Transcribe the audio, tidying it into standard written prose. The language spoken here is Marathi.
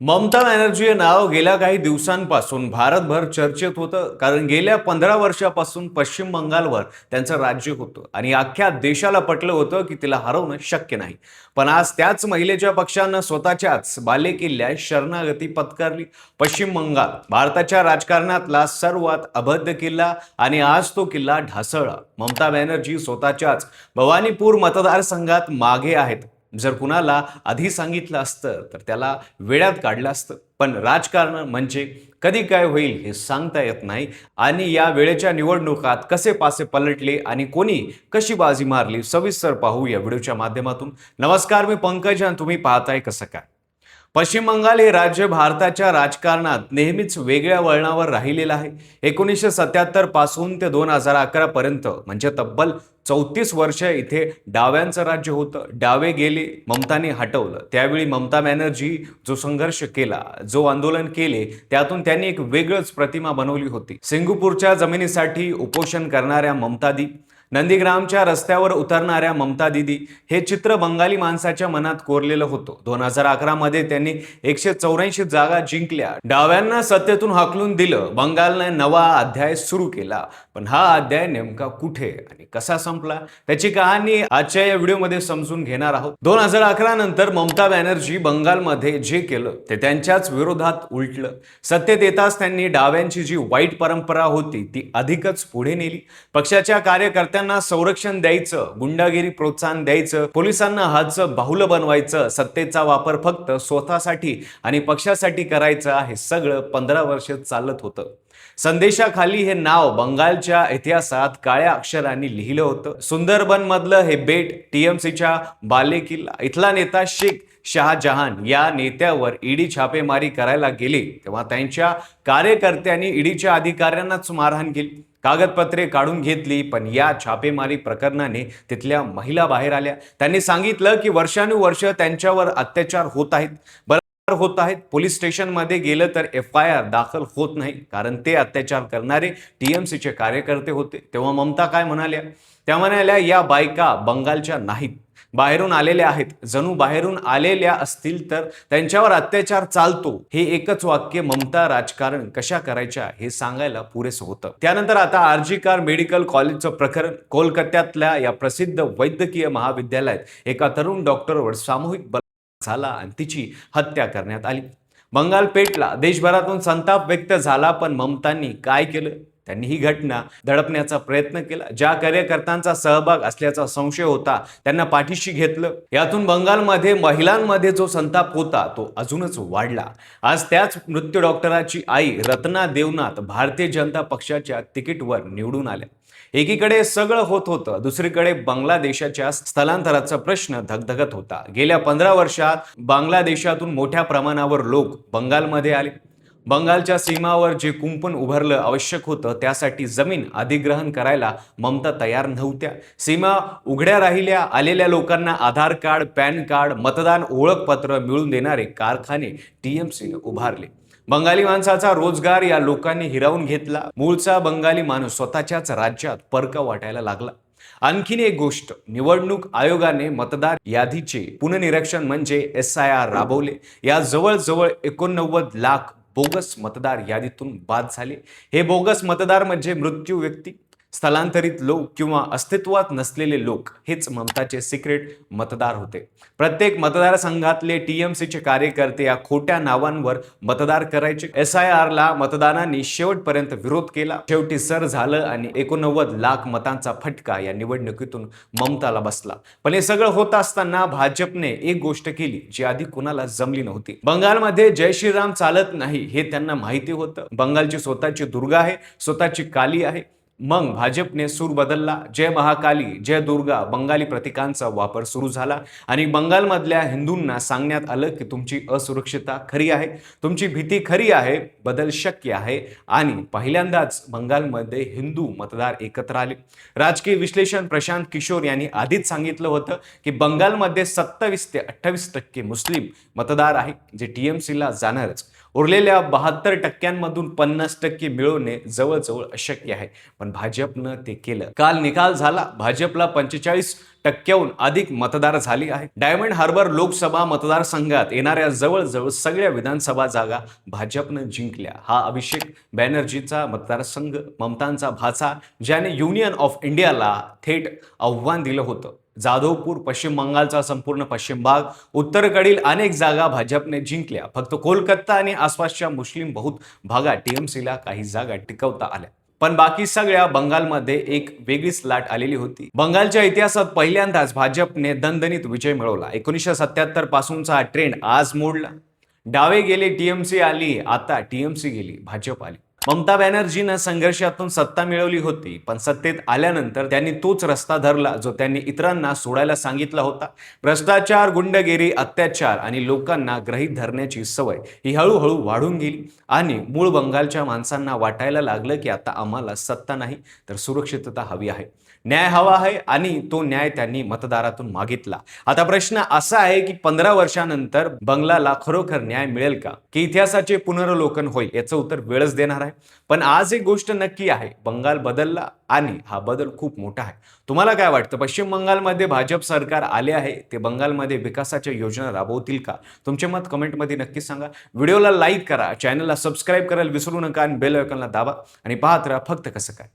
ममता बॅनर्जी हे नाव गेल्या काही दिवसांपासून भारतभर चर्चेत होतं, कारण गेल्या 15 वर्षापासून पश्चिम बंगालवर त्यांचं राज्य होतं आणि अख्ख्या देशाला पटलं होतं की तिला हरवणं शक्य नाही. पण आज त्याच महिलेच्या पक्षानं स्वतःच्याच बालेकिल्ल्यात शरणागती पत्करली. पश्चिम बंगाल भारताच्या राजकारणातला सर्वात अभद्र किल्ला आणि आज तो किल्ला ढासळला. ममता बॅनर्जी स्वतःच्याच भवानीपूर मतदारसंघात मागे आहेत. जर कुणाला आधी सांगितलं असतं तर त्याला वेड्यात काढलं असतं. पण राजकारण म्हणजे कधी काय होईल हे सांगता येत नाही. आणि या वेळेच्या निवडणुकात कसे पासे पलटले आणि कोणी कशी बाजी मारली, सविस्तर पाहू या व्हिडिओच्या माध्यमातून. नमस्कार, मी पंकज आणि तुम्ही पाहताय कसं काय. पश्चिम बंगाल हे राज्य भारताच्या राजकारणात नेहमीच वेगळ्या वळणावर राहिलेलं आहे. 1977 पासून ते 2011 पर्यंत म्हणजे तब्बल 34 वर्ष इथे डाव्यांचं राज्य होतं. डावे गेले, ममताने हटवलं. त्यावेळी ममता बॅनर्जी जो संघर्ष केला, जो आंदोलन केले, त्यातून त्यांनी एक वेगळंच प्रतिमा बनवली होती. सिंगपूरच्या जमिनीसाठी उपोषण करणाऱ्या ममता दी, नंदीग्रामच्या रस्त्यावर उतरणाऱ्या ममता दीदी, हे चित्र बंगाली माणसाच्या मनात कोरलेलं होतं. 2011 मध्ये त्यांनी 184 जागा जिंकल्या, डाव्यांना सत्तेतून हाकलून दिलं. बंगालने नवा अध्याय सुरू केला. पण हा अध्याय नेमका कुठे आणि कसा संपला, त्याची कहाणी आजच्या या व्हिडिओमध्ये समजून घेणार आहोत. 2011 नंतर ममता बॅनर्जी बंगालमध्ये जे केलं ते त्यांच्याच विरोधात उलटलं. सत्तेत येताच त्यांनी डाव्यांची जी वाईट परंपरा होती ती अधिकच पुढे नेली. पक्षाच्या कार्यकर्त्यांना संरक्षण द्यायचं, गुंडागिरी प्रोत्साहन द्यायचं, पोलिसांना हातचं बाहुलं बनवायचं, सत्तेचा वापर फक्त स्वतःसाठी आणि पक्षासाठी करायचा, हे सगळं 15 वर्ष चालत होतं. संदेशाखाली हे नाव बंगालच्या इतिहासात काळ्या अक्षरांनी लिहिलं होतं. सुंदरबन मधलं हे बेट, टीएमसीच्या बालेकिल्ला, इथला नेता शेख शहाजहान या नेत्यावर ईडी छापेमारी करायला गेले तेव्हा त्यांच्या कार्यकर्त्यांनी ईडीच्या अधिकाऱ्यांनाच मारहाण केली, कागदपत्रे काढून घेतली. पण या छापेमारी प्रकरणाने तिथल्या महिला बाहेर आल्या. त्यांनी सांगितलं की वर्षानुवर्ष त्यांच्यावर अत्याचार होत आहेत. पोलीस स्टेशनमध्ये गेलं तर FIR दाखल होत नाही, कारण ते अत्याचार करणारे टीएमसीचे कार्यकर्ते होते. तेव्हा ममता काय म्हणाल्या? त्या म्हणाल्या, या बायका बंगालच्या नाहीत, बाहेरून आलेल्या आहेत. जणू बाहेरून आलेल्या असतील तर त्यांच्यावर अत्याचार चालतो. हे एकच वाक्य ममता राजकारण कशा करायच्या हे सांगायला पुरेसं होतं. त्यानंतर आता आरजी कार मेडिकल कॉलेजचं प्रकरण. कोलकात्यातल्या या प्रसिद्ध वैद्यकीय महाविद्यालयात एका तरुण डॉक्टरवर सामूहिक झाला आणि तिची हत्या करण्यात आली. बंगाल पेटला, देशभरातून संताप व्यक्त झाला. पण ममतांनी काय केलं? त्यांनी ही घटना दडपण्याचा प्रयत्न केला. ज्या कार्यकर्त्यांचा सहभाग असल्याचा संशय होता त्यांना पाठीशी घेतलं. यातून बंगालमध्ये महिलांमध्ये जो संताप होता तो अजूनच वाढला. आज त्याच मृत्यू डॉक्टराची आई रत्ना देवनाथ भारतीय जनता पक्षाच्या तिकीटवर निवडून आल्या. एकीकडे सगळं होत होतं, दुसरीकडे बांगलादेशाच्या स्थलांतराचा प्रश्न धगधगत होता. गेल्या 15 वर्षात बांगलादेशातून मोठ्या प्रमाणावर लोक बंगालमध्ये आले. बंगालच्या सीमावर जे कुंपण उभारलं आवश्यक होतं त्यासाठी जमीन अधिग्रहण करायला ममता तयार नव्हत्या. सीमा उघड्या राहिल्या. आलेल्या लोकांना आधार कार्ड, पॅन कार्ड, मतदान ओळखपत्र मिळवून देणारे कारखाने टीएमसीने उभारले. बंगाली माणसाचा रोजगार या लोकांनी हिरावून घेतला. मूळचा बंगाली माणूस स्वतःच्याच राज्यात परका वाटायला लागला. आणखीन एक गोष्ट, निवडणूक आयोगाने मतदार यादीचे पुनर्निरीक्षण म्हणजे SIR राबवले. या जवळजवळ 89 लाख बोगस मतदार यादीतून बाद झाले. हे बोगस मतदार म्हणजे मृत्यू व्यक्ती, स्थलांतरित लोक किंवा अस्तित्वात नसलेले लोक, हेच ममताचे सिक्रेट मतदार होते. प्रत्येक मतदारसंघातले टीएमसीचे कार्यकर्ते या खोट्या नावांवर मतदार करायचे. SIR ला मतदारांनी शेवटपर्यंत विरोध केला. शेवटी सर झालं आणि 89 लाख मतांचा फटका या निवडणुकीतून ममताला बसला. पण हे सगळं होत असताना भाजपने एक गोष्ट केली जी आधी कुणाला जमली नव्हती. बंगालमध्ये जय श्रीराम चालत नाही हे त्यांना माहिती होतं. बंगालची स्वतःची दुर्गा आहे, स्वतःची काली आहे. मग भाजपने सूर बदलला. जय महाकाली, जय दुर्गा बंगाली प्रतीकांचा वापर सुरू झाला आणि बंगालमधल्या हिंदूंना सांगण्यात आलं की तुमची असुरक्षितता खरी आहे, तुमची भीती खरी आहे, बदल शक्य आहे. आणि पहिल्यांदाच बंगालमध्ये हिंदू मतदार एकत्र आले. राजकीय विश्लेषण प्रशांत किशोर यांनी आधीच सांगितलं होतं की बंगालमध्ये 27 ते 28% मुस्लिम मतदार आहे, जे टीएमसीला जाणारच. उरलेल्या 72% 50% मिळवणे जवळजवळ अशक्य आहे. पण पण भाजपनं ते केलं. काल निकाल झाला. भाजपला 45% अधिक मतदार झाली आहे. डायमंड हार्बर लोकसभा मतदारसंघात येणाऱ्या जवळजवळ सगळ्या विधानसभा जागा भाजपनं जिंकल्या. हा अभिषेक बॅनर्जीचा मतदारसंघ, ममतांचा भाचा, ज्याने युनियन ऑफ इंडियाला थेट आव्हान दिलं होतं. जाधवपूर, पश्चिम बंगालचा संपूर्ण पश्चिम भाग, उत्तरेकडील अनेक जागा भाजपने जिंकल्या. फक्त कोलकाता आणि आसपासच्या मुस्लिम बहुत भागात टीएमसीला काही जागा टिकवता आल्या. पण बाकी सगळ्या बंगालमध्ये एक वेगळीच लाट आलेली होती. बंगालच्या इतिहासात पहिल्यांदाच भाजपने दणदणीत विजय मिळवला. 1977 पासूनचा हा ट्रेंड आज मोडला. डावे गेले, टीएमसी आली. आता टीएमसी गेली, भाजप आली. ममता बॅनर्जीनं संघर्षातून सत्ता मिळवली होती, पण सत्तेत आल्यानंतर त्यांनी तोच रस्ता धरला जो त्यांनी इतरांना सोडायला सांगितला होता. भ्रष्टाचार, गुंडगिरी, अत्याचार आणि लोकांना गृहीत धरण्याची सवय ही हळूहळू वाढून गेली आणि मूळ बंगालच्या माणसांना वाटायला लागलं की आता आम्हाला सत्ता नाही तर सुरक्षितता हवी आहे, न्याय हवा आहे आणि तो न्याय त्यांनी मतदारातून मागितला. आता प्रश्न असा आहे की 15 वर्षानंतर बंगलाला खरोखर न्याय मिळेल का, की इतिहासाचे पुनर्वलोकन होईल? याचं उत्तर वेळच देणार आहे. पण आज एक गोष्ट नक्की आहे, बंगाल बदलला आणि हा बदल खूप मोठा आहे. तुम्हाला काय वाटतं? पश्चिम बंगालमध्ये भाजप सरकार आले आहे, ते बंगालमध्ये विकासाच्या योजना राबवतील का? तुमचे मत कमेंटमध्ये नक्की सांगा. व्हिडिओला लाईक करा, चॅनलला सबस्क्राईब करायला विसरू नका आणि बेल आयकॉनला दाबा आणि पाहत राहा फक्त कसं काय.